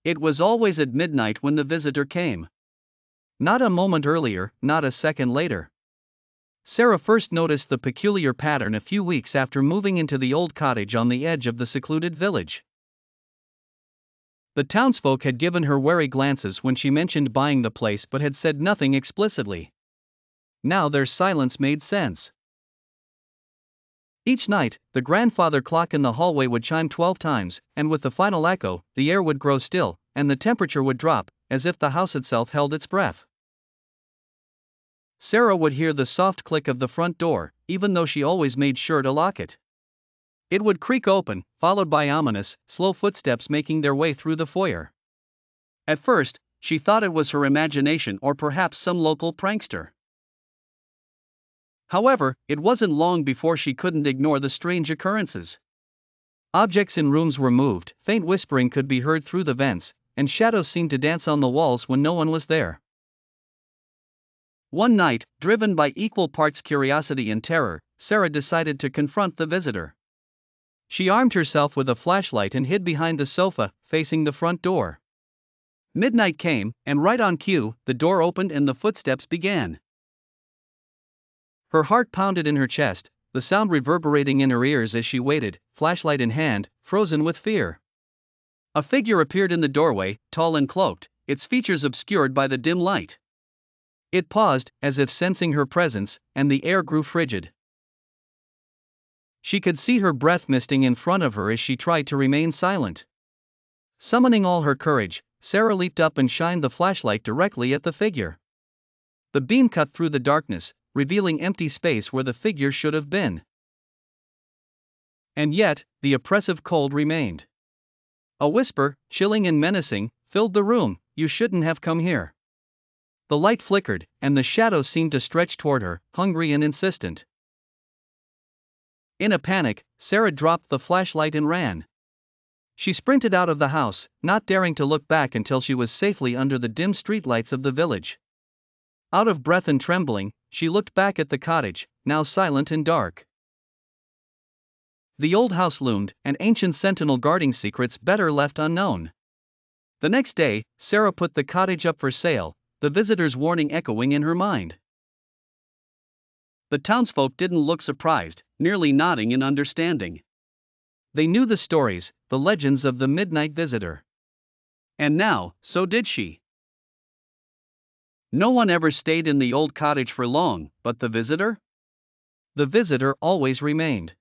It was always at midnight when the visitor came. Not a moment earlier, not a second later. Sarah first noticed the peculiar pattern a few weeks after moving into the old cottage on the edge of the secluded village. The townsfolk had given her wary glances when she mentioned buying the place but had said nothing explicitly. Now their silence made sense. Each night, the grandfather clock in the hallway would chime 12 times, and with the final echo, the air would grow still, and the temperature would drop, as if the house itself held its breath. Sarah would hear the soft click of the front door, even though she always made sure to lock it. It would creak open, followed by ominous, slow footsteps making their way through the foyer. At first, she thought it was her imagination or perhaps some local prankster. However, it wasn't long before she couldn't ignore the strange occurrences. Objects in rooms were moved, faint whispering could be heard through the vents, and shadows seemed to dance on the walls when no one was there. One night, driven by equal parts curiosity and terror, Sarah decided to confront the visitor. She armed herself with a flashlight and hid behind the sofa, facing the front door. Midnight came, and right on cue, the door opened and the footsteps began. Her heart pounded in her chest, the sound reverberating in her ears as she waited, flashlight in hand, frozen with fear. A figure appeared in the doorway, tall and cloaked, its features obscured by the dim light. It paused, as if sensing her presence, and the air grew frigid. She could see her breath misting in front of her as she tried to remain silent. Summoning all her courage, Sarah leaped up and shined the flashlight directly at the figure. The beam cut through the darkness, revealing empty space where the figure should have been. And yet, the oppressive cold remained. A whisper, chilling and menacing, filled the room, "You shouldn't have come here." The light flickered, and the shadows seemed to stretch toward her, hungry and insistent. In a panic, Sarah dropped the flashlight and ran. She sprinted out of the house, not daring to look back until she was safely under the dim streetlights of the village. Out of breath and trembling, she looked back at the cottage, now silent and dark. The old house loomed, an ancient sentinel guarding secrets better left unknown. The next day, Sarah put the cottage up for sale, the visitor's warning echoing in her mind. The townsfolk didn't look surprised, merely nodding in understanding. They knew the stories, the legends of the midnight visitor. And now, so did she. No one ever stayed in the old cottage for long, but the visitor? The visitor always remained.